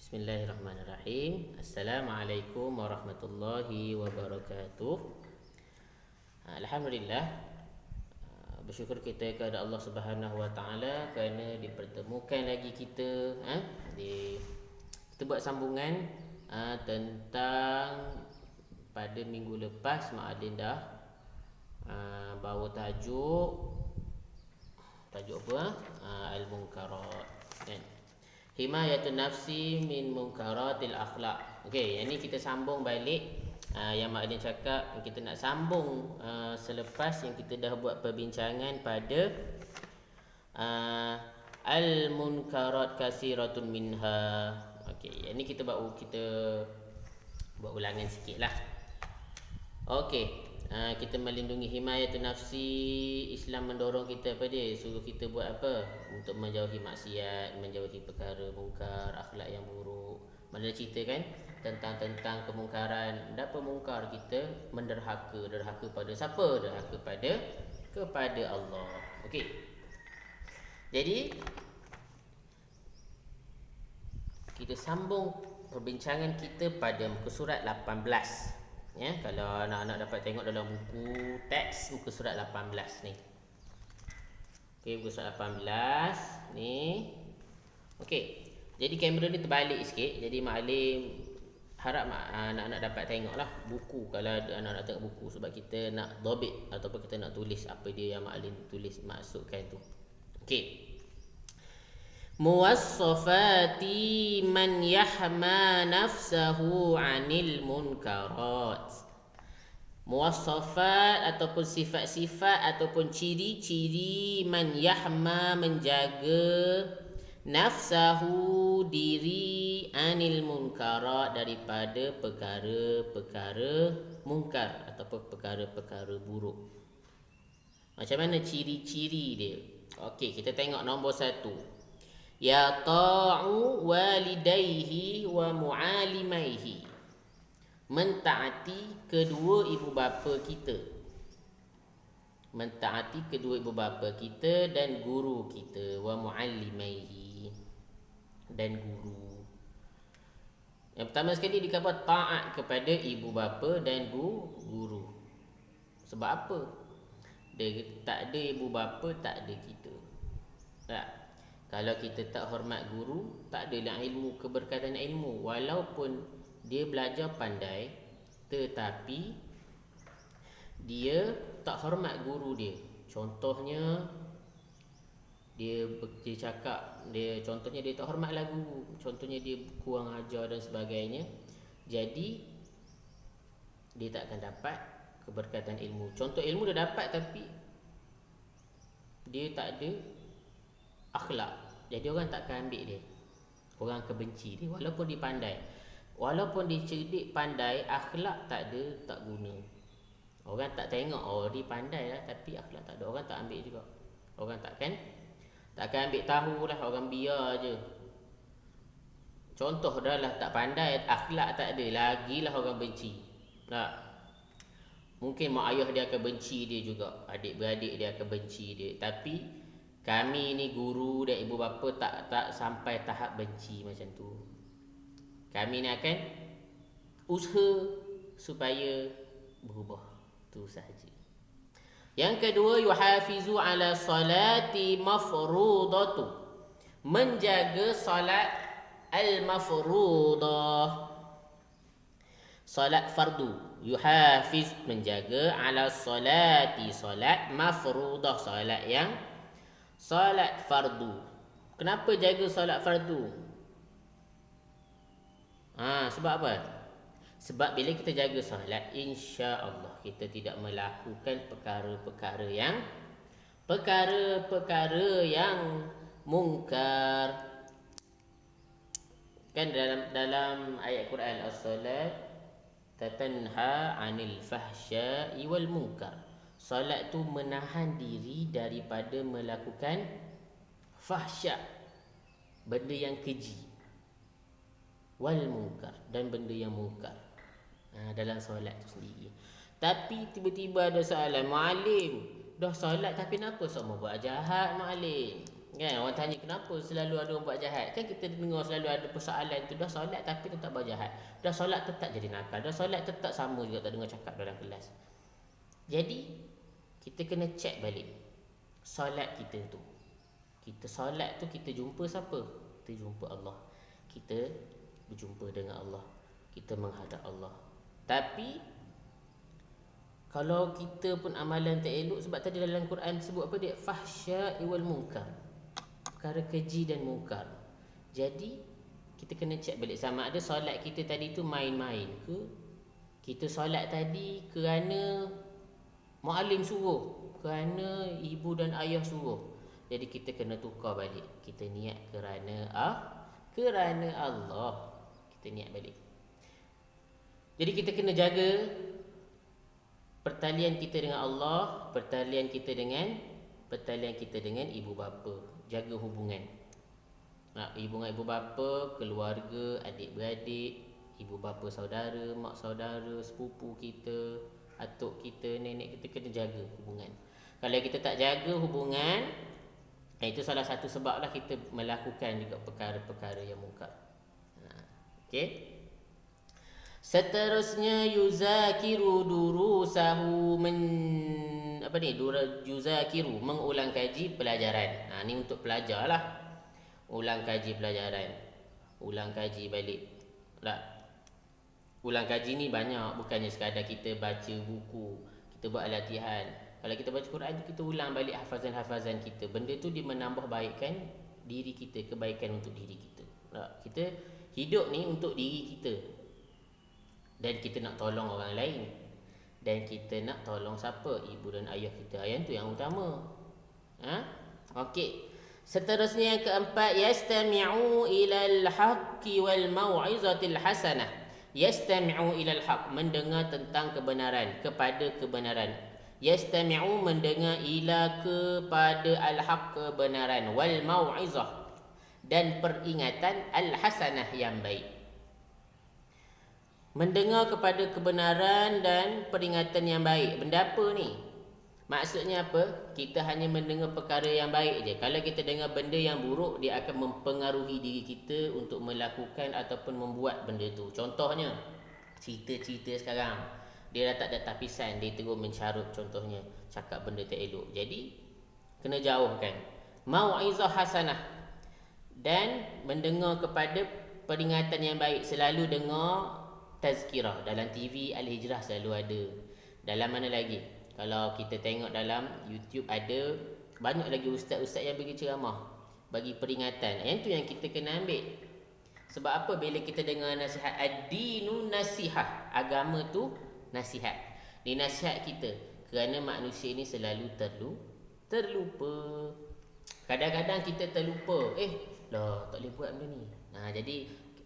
Bismillahirrahmanirrahim. Assalamualaikum warahmatullahi wabarakatuh. Alhamdulillah, bersyukur kita kepada Allah Subhanahu wa taala kerana dipertemukan lagi kita kita buat sambungan tentang pada minggu lepas Mak Adin dah bawa tajuk apa? Al-Munkarat, kan? Himayatun nafsi min munkaratil akhlak. Okey, yang ni kita sambung balik yang Mak Adin cakap, kita nak sambung selepas yang kita dah buat perbincangan pada al-munkarat kasiratun minha. Okey, yang ni kita buat ulangan sikitlah. Okey, kita melindungi himayatun nafsi. Islam mendorong kita apa dia? Suruh kita buat apa? Untuk menjauhi maksiat, menjauhi perkara mungkar, akhlak yang buruk. Mana cerita kan tentang kemungkaran. Apa mungkar? Kita menderhaka. Derhaka pada siapa? Derhaka kepada Allah. Okey. Jadi kita sambung perbincangan kita pada muka surat 18. Ya, kalau anak-anak dapat tengok dalam buku teks muka surat 18 ni. Okey, muka surat 18 ni. Okey. Jadi kamera ni terbalik sikit. Jadi Mak Alim harap anak-anak dapat tengoklah buku kalau anak-anak tengok buku, sebab kita nak dhabit ataupun kita nak tulis apa dia yang Mak Alim tulis masukkan tu. Okey. Muwassafati man yahma nafsahu 'anil munkarat. Muwassafat ataupun sifat-sifat ataupun ciri-ciri man yahma, menjaga, nafsahu, diri, 'anil munkarat, daripada perkara-perkara mungkar ataupun perkara-perkara buruk. Macam mana ciri-ciri dia? Okey, kita tengok nombor 1. Ya ta'u walidayhi wa mu'alimaihi, mentaati kedua ibu bapa kita. Mentaati kedua ibu bapa kita dan guru kita. Wa mu'alimaihi, dan guru. Yang pertama sekali dikatakan taat kepada ibu bapa dan guru. Sebab apa? Dia tak ada ibu bapa, tak ada kita. Tak. Kalau kita tak hormat guru, tak adalah ilmu, keberkatan ilmu. Walaupun dia belajar pandai, tetapi dia tak hormat guru dia. Contohnya dia cakap, contohnya dia tak hormatlah guru, contohnya dia kurang ajar dan sebagainya. Jadi dia tak akan dapat keberkatan ilmu. Contoh ilmu dia dapat tapi dia tak ada akhlak. Jadi orang takkan ambil dia. Orang akan benci dia walaupun dia pandai. Walaupun dia cerdik, pandai, akhlak tak ada, tak guna. Orang tak tengok, oh dia pandai lah, tapi akhlak tak ada, orang tak ambil juga. Orang takkan ambil tahu lah, orang biar je. Contoh dah lah tak pandai, akhlak tak ada, lagilah orang benci. Tak. Mungkin mak ayah dia akan benci dia juga, adik-beradik dia akan benci dia. Tapi kami ni guru dan ibu bapa tak sampai tahap benci macam tu. Kami ni akan usaha supaya berubah. Tu sahaja. Yang kedua, yuhafizu ala salati mafrudatu, menjaga salat al-mafrudah, salat fardu. Yuhafiz, menjaga, ala salati, salat mafrudah, salat fardu. Kenapa jaga salat fardu? Sebab apa? Sebab bila kita jaga salat, insya-Allah kita tidak melakukan perkara-perkara yang mungkar. Kan dalam ayat Quran, as-salat tatanha 'anil fahsya'i wal munkar. Salat tu menahan diri daripada melakukan fahsya, benda yang keji, wal munkar, dan benda yang mungkar. Dalam solat tu sendiri. Tapi tiba-tiba ada soalan, Mu'alim, dah solat tapi kenapa semua buat jahat, Mu'alim? Kan orang tanya kenapa selalu ada orang buat jahat. Kan kita dengar selalu ada persoalan tu, dah solat tapi tetap buat jahat. Dah solat tetap jadi nakal. Dah solat tetap sama juga tak dengar cakap dalam kelas. Jadi kita kena check balik solat kita tu. Kita solat tu kita jumpa siapa? Kita jumpa Allah. Kita berjumpa dengan Allah. Kita menghadap Allah. Tapi kalau kita pun amalan tak elok, sebab tadi dalam Quran sebut apa dia? Fahsya'i wal munkar. Perkara keji dan mungkar. Jadi kita kena check balik sama ada solat kita tadi tu main-main ke? Kita solat tadi kerana muallim suruh, kerana ibu dan ayah suruh. Jadi kita kena tukar balik. Kita niat kerana Allah. Kita niat balik. Jadi kita kena jaga pertalian kita dengan Allah, pertalian kita dengan ibu bapa. Jaga hubungan. Hubungan ibu bapa, keluarga, adik-beradik, ibu bapa saudara, mak saudara, sepupu kita, atuk kita, nenek kita, kena jaga hubungan. Kalau kita tak jaga hubungan, itu salah satu sebablah kita melakukan juga perkara-perkara yang mungkar. Okey. Seterusnya yuzakiru durusahu yuzakiru, mengulang kaji pelajaran. Ni untuk pelajar lah. Ulang kaji pelajaran. Ulang kaji balik. Ulang kaji ni banyak, bukannya sekadar kita baca buku, kita buat latihan. Kalau kita baca Quran tu, kita ulang balik hafazan-hafazan kita. Benda tu dia menambah baikkan diri kita, kebaikan untuk diri kita. Kita hidup ni untuk diri kita. Dan kita nak tolong orang lain. Dan kita nak tolong siapa? Ibu dan ayah kita. Yang tu yang utama. Okey. Seterusnya yang keempat, yastami'u ilal haqqi wal mau'izatil hasanah. Yastami'u ilal haqq, mendengar tentang kebenaran, kepada kebenaran. Yastami'u, mendengar, ila, kepada al-haqq, kebenaran, wal mau'izah, dan peringatan al-hasanah, yang baik. Mendengar kepada kebenaran dan peringatan yang baik. Benda apa ni? Maksudnya apa? Kita hanya mendengar perkara yang baik je. Kalau kita dengar benda yang buruk, dia akan mempengaruhi diri kita untuk melakukan ataupun membuat benda tu. Contohnya, cerita-cerita sekarang, dia dah tak ada tapisan, dia terus mencarut, contohnya cakap benda tak elok. Jadi kena jauhkan. Mau'izah hasanah, dan mendengar kepada peringatan yang baik. Selalu dengar tazkirah. Dalam TV Al-Hijrah selalu ada. Dalam mana lagi? Kalau kita tengok dalam YouTube, ada banyak lagi ustaz-ustaz yang bagi ceramah, bagi peringatan. Yang tu yang kita kena ambil. Sebab apa? Bila kita dengar nasihat, ad-dinu nasihah, agama tu nasihat. Ni nasihat kita, kerana manusia ni selalu terlupa. Kadang-kadang kita terlupa. Tak boleh buat benda ni. Jadi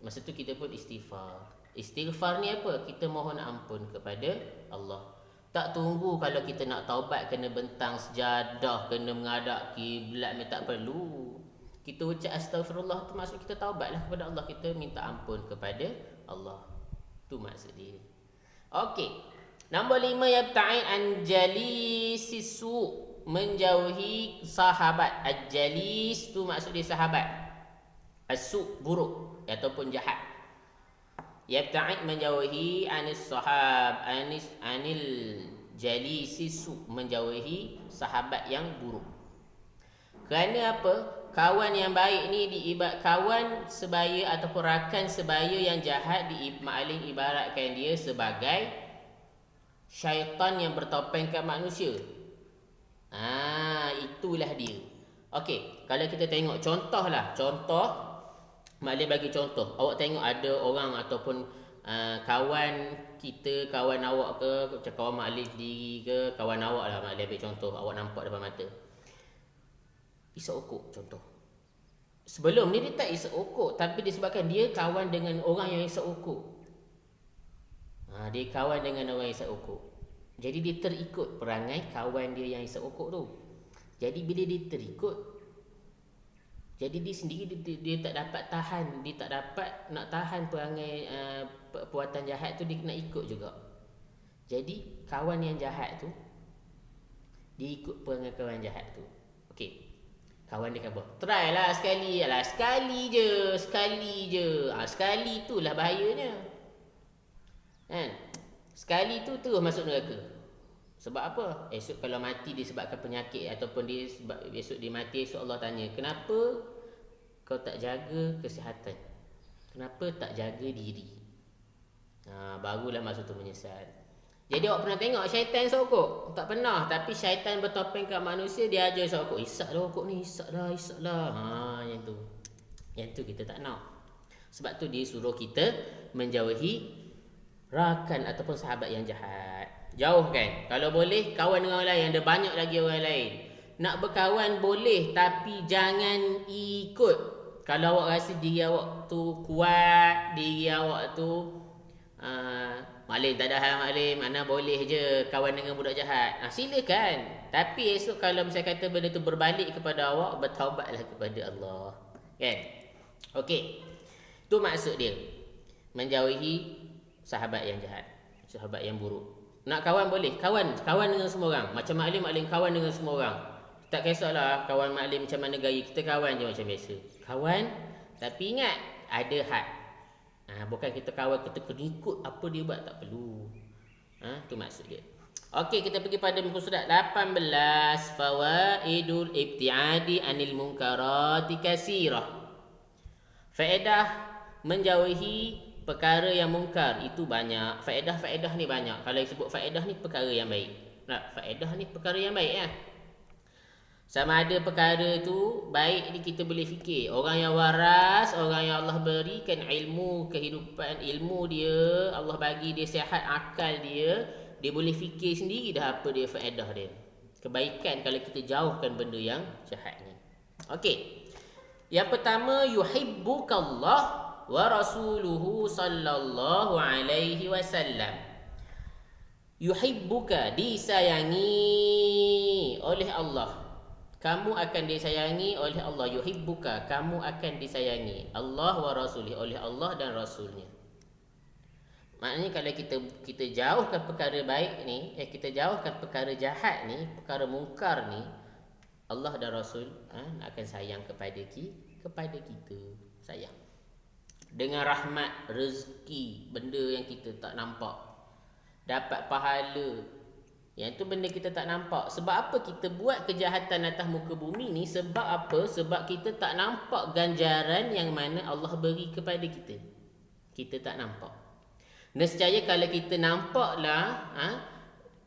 masa tu kita pun istighfar. Istighfar ni apa? Kita mohon ampun kepada Allah. Tak tunggu kalau kita nak taubat kena bentang sejadah, kena menghadap kiblat, tak perlu. Kita ucap astagfirullah tu maksud kita taubatlah kepada Allah, kita minta ampun kepada Allah. Tu maksud dia. Okey. Nombor 5, yabta'id an jalisis su', menjauhi sahabat. Al-jalis tu maksud dia sahabat. As-su' buruk ataupun jahat. Yabta'id, menjauhi, anil jalisis su', menjauhi sahabat yang buruk. Kerana apa? Kawan yang baik ni kawan sebaya ataupun rakan sebaya yang jahat maling ibaratkan dia sebagai syaitan yang bertopengkan manusia. Itulah dia. Okey, kalau kita tengok contoh, Maklum bagi contoh. Awak tengok ada orang ataupun kawan kita, kawan awak ke, kawan maklum sendiri ke, kawan awak lah, maklum ambil contoh, awak nampak depan mata, isap okok contoh. Sebelum ni dia tak isap okok, tapi disebabkan dia kawan dengan orang yang isap okok. Dia kawan dengan orang yang isap okok. Jadi dia terikut perangai kawan dia yang isap okok tu. Jadi bila dia terikut, jadi dia sendiri dia tak dapat tahan, dia tak dapat nak tahan perangai perbuatan jahat tu, dia kena ikut juga. Jadi kawan yang jahat tu, dia ikut perangai kawan jahat tu. Okey. Kawan dia kata, try lah sekali. Alah, sekali je. Sekali itulah bahayanya. Kan? Sekali tu terus masuk neraka. Sebab apa? Esok kalau mati disebabkan penyakit ataupun dia sebab esok dia mati, esok Allah tanya, kenapa kau tak jaga kesihatan? Kenapa tak jaga diri? Barulah masuk tu menyesal. Jadi awak pernah tengok syaitan sokok? Tak pernah. Tapi syaitan bertopeng kat manusia, dia ajar sokok. Isap dah rokok ni, isap dah. Yang tu. Yang tu kita tak nak. Sebab tu dia suruh kita menjauhi rakan ataupun sahabat yang jahat. Jauhkan. Kalau boleh, kawan dengan orang lain. Ada banyak lagi orang lain. Nak berkawan boleh, tapi jangan ikut. Kalau awak rasa diri awak tu kuat, diri awak tu Maklim tak ada hal Maklim, mana boleh je kawan dengan budak jahat. Silakan. Tapi esok kalau misalnya kata benda tu berbalik kepada awak, bertaubatlah kepada Allah. Kan? Okey. Tu maksud dia. Menjauhi sahabat yang jahat, sahabat yang buruk. Nak kawan boleh, kawan dengan semua orang. Macam Maklim kawan dengan semua orang. Tak kisahlah kawan Maklim macam mana gaya, kita kawan je macam biasa. Kawan, tapi ingat ada had. Bukan kita kawan kita kena ikut apa dia buat, tak perlu. Tu maksud dia. Okey, kita pergi pada muka surat 18, fawaidul ibtiadi anil munkarati katsirah. Faedah menjauhi perkara yang mungkar itu banyak. Faedah ni banyak. Kalau disebut faedah ni perkara yang baik. Faedah ni perkara yang baik ya. Sama ada perkara tu baik ni kita boleh fikir. Orang yang waras, orang yang Allah berikan ilmu kehidupan, ilmu dia, Allah bagi dia sihat akal dia boleh fikir sendiri dah apa dia faedah dia. Kebaikan kalau kita jauhkan benda yang jahat ni. Okey. Yang pertama, yuhibbukallah wa rasuluhu sallallahu alaihi wasallam. Yuhibbuka, disayangi oleh Allah. Kamu akan disayangi oleh Allah. Yuhibbuka, kamu akan disayangi Allah wa rasulih, oleh Allah dan Rasulnya. Maknanya kalau kita jauhkan perkara baik ni, kita jauhkan perkara jahat ni, perkara mungkar ni, Allah dan Rasul akan sayang kepada kita. Sayang. Dengan rahmat, rezeki, benda yang kita tak nampak. Dapat pahala. Yang tu benda kita tak nampak. Sebab apa kita buat kejahatan atas muka bumi ni? Sebab apa? Sebab kita tak nampak ganjaran yang mana Allah beri kepada kita. Kita tak nampak. Nescaya kalau kita nampaklah,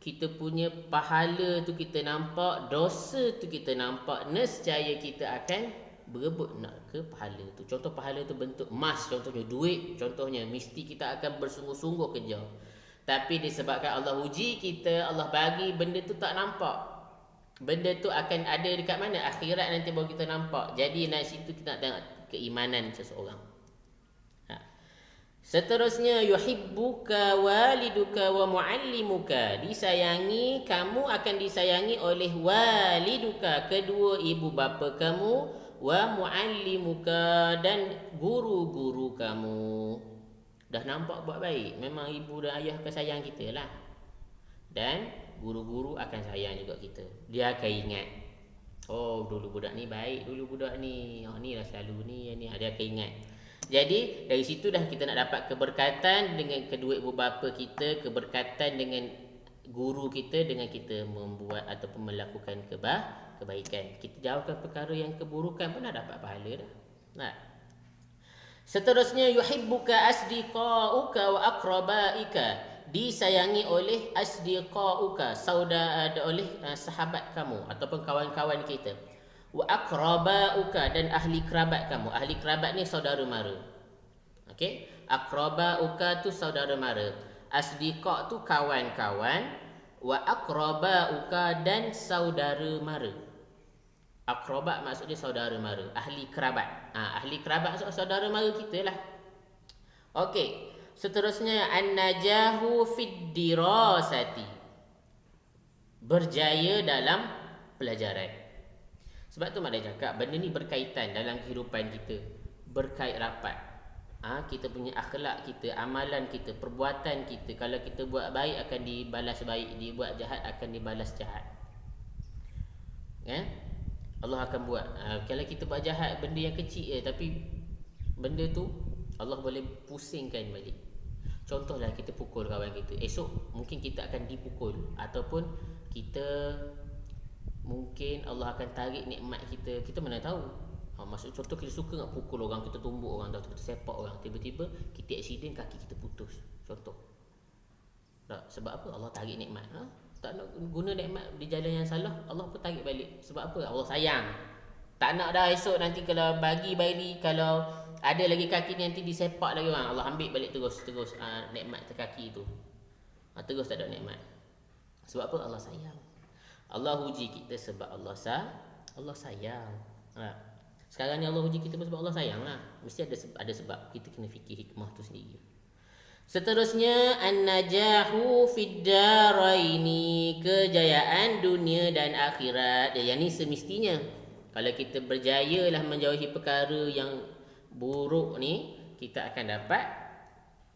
kita punya pahala tu kita nampak, dosa tu kita nampak, nescaya kita akan berebut nak ke pahala tu. Contoh pahala tu bentuk emas, contohnya duit, contohnya mesti kita akan bersungguh-sungguh kejar. Tapi disebabkan Allah uji kita, Allah bagi benda tu tak nampak. Benda tu akan ada dekat mana? Akhirat nanti baru kita nampak. Jadi dari situ kita nak tengok keimanan seseorang. Seterusnya, yuhibbuka waliduka wa muallimuka. Disayangi, kamu akan disayangi oleh waliduka, kedua ibu bapa kamu, wa muallimuka, dan guru-guru kamu. Dah nampak buat baik, memang ibu dan ayah akan sayang kita lah. Dan guru-guru akan sayang juga kita. Dia akan ingat, oh dulu budak ni baik, dulu budak ni, ni lah selalu ni. Dia akan ingat. Jadi dari situ dah kita nak dapat keberkatan dengan kedua ibu bapa kita, keberkatan dengan guru kita, dengan kita membuat ataupun melakukan kebaikan. Kita jauhkan perkara yang keburukan pun dah dapat pahala dah. Seterusnya, yuhibbuka asdiqauka wa aqrabaika. Disayangi oleh asdiqauka, saudara, oleh sahabat kamu ataupun kawan-kawan kita. Wa aqrabauka, dan ahli kerabat kamu. Ahli kerabat ni saudara mara. Okey? Aqrabauka tu saudara mara. Asdiqa tu kawan-kawan. Wa aqrabauka, dan saudara mara. Aqraba maksudnya saudara mara, ahli kerabat. Ahli kerabat maksud saudara mara kita lah. Okey. Seterusnya, an-najahu fid dirasati. Berjaya dalam pelajaran. Sebab tu mak dah cakap, benda ni berkaitan dalam kehidupan kita. Berkait rapat. Kita punya akhlak kita, amalan kita, perbuatan kita. Kalau kita buat baik akan dibalas baik, dia buat jahat akan dibalas jahat. Allah akan buat. Kalau kita buat jahat benda yang kecil tapi benda tu Allah boleh pusingkan balik. Contohlah kita pukul kawan kita, esok mungkin kita akan dipukul, ataupun kita mungkin Allah akan tarik nikmat kita. Kita mana tahu. Maksud contoh kita suka nak pukul orang, kita tumbuk orang, atau kita sepak orang, tiba-tiba kita aksiden kaki kita putus. Contoh. Tak, sebab apa? Allah tarik nikmat. Tak nak guna nikmat di jalan yang salah, Allah pun tarik balik. Sebab apa? Allah sayang. Tak nak dah esok nanti kalau bagi, kalau ada lagi kaki ni nanti disepak lagi orang, Allah ambil balik terus nikmat kaki tu. Terus tak ada nikmat. Sebab apa? Allah sayang. Allah uji kita sebab Allah sayang. Sekarang ni Allah uji kita sebab Allah sayang lah. Mesti ada sebab. Kita kena fikir hikmah tu sendiri. Seterusnya, an-najahu fid daraini, kejayaan dunia dan akhirat. Yang ni semestinya kalau kita berjaya lah menjauhi perkara yang buruk ni, kita akan dapat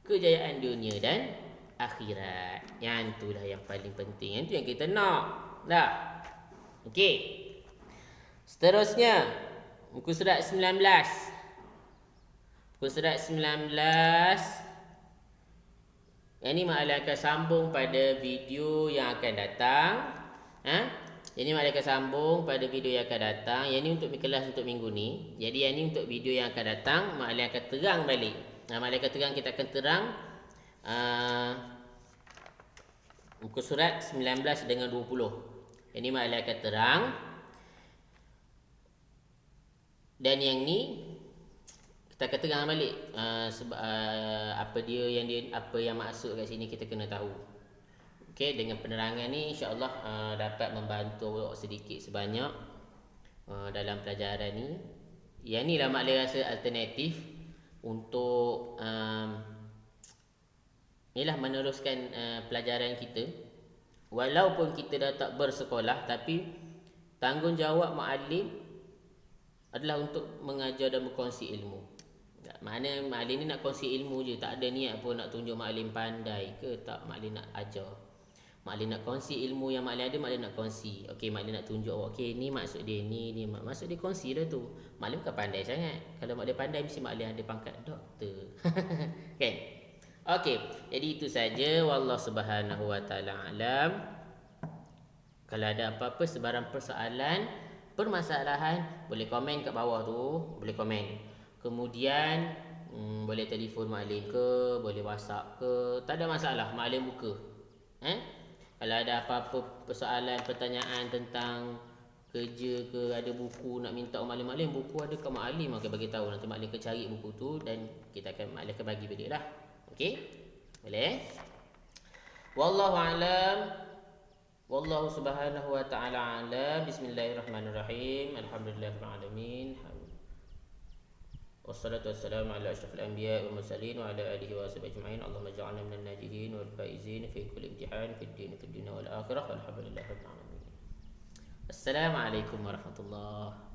kejayaan dunia dan akhirat. Yang itulah yang paling penting. Yang tu yang kita nak. Tak? Okey. Seterusnya, muka surat 19. Muka surat 19. Yang ni Mak Ali akan sambung pada video yang akan datang. Yang ni Mak Ali akan sambung pada video yang akan datang. Yang ni untuk kelas untuk minggu ni. Jadi yang ni untuk video yang akan datang, Mak Ali akan terang balik. Mak Ali akan terang, kita akan terang muka surat 19 dengan 20. Yang ni Mak Ali akan terang. Dan yang ni kita akan terang balik apa yang maksud kat sini, kita kena tahu. Okey, dengan penerangan ni insya-Allah dapat membantu sedikit sebanyak dalam pelajaran ni. Yang ni lah Mak Ali rasa alternatif untuk meneruskan pelajaran kita. Walaupun kita dah tak bersekolah, tapi tanggungjawab muallim adalah untuk mengajar dan berkongsi ilmu. Makna Mak Ali ni nak kongsi ilmu je, tak ada niat pun nak tunjuk Mak Ali pandai ke tak. Mak Ali nak ajar, Mak Ali nak kongsi ilmu yang Mak Ali ada, Mak Ali nak kongsi. Okey, Mak Ali nak tunjuk awak, okey ni maksud dia, ni maksud dia, kongsi dah tu. Mak Ali bukan pandai sangat. Kalau Mak Ali pandai mesti Mak Ali ada pangkat doktor. Kan? Okey, jadi itu saja. Wallahu subhanahu wa taala alam. Kalau ada apa-apa sebarang persoalan, permasalahan, boleh komen kat bawah tu, boleh komen. Kemudian boleh telefon Mak Alim ke, boleh WhatsApp ke, tak ada masalah, Mak Alim buka. Kalau ada apa-apa persoalan, pertanyaan tentang kerja ke, ada buku nak minta Mak Alim, buku ada kat Mak Alim, okay, bagi tahu. Nanti Mak Alim akan cari buku tu dan Mak Alim akan bagi balik lah. Okey? Boleh? Wallahu a'lam. Wallahu subhanahu wa ta'ala a'lam. Bismillahirrahmanirrahim. Alhamdulillahirabbil alamin. Wassalatu wassalamu ala asyrafil anbiya wal mursalin wa ala alihi wa sahbihi ajma'in. Allahumma ij'alna minan najihin wal faizin fi kulli imtihan fid din fid dunya wal akhirah. Walhamdulillahirabbil alamin. Assalamualaikum warahmatullahi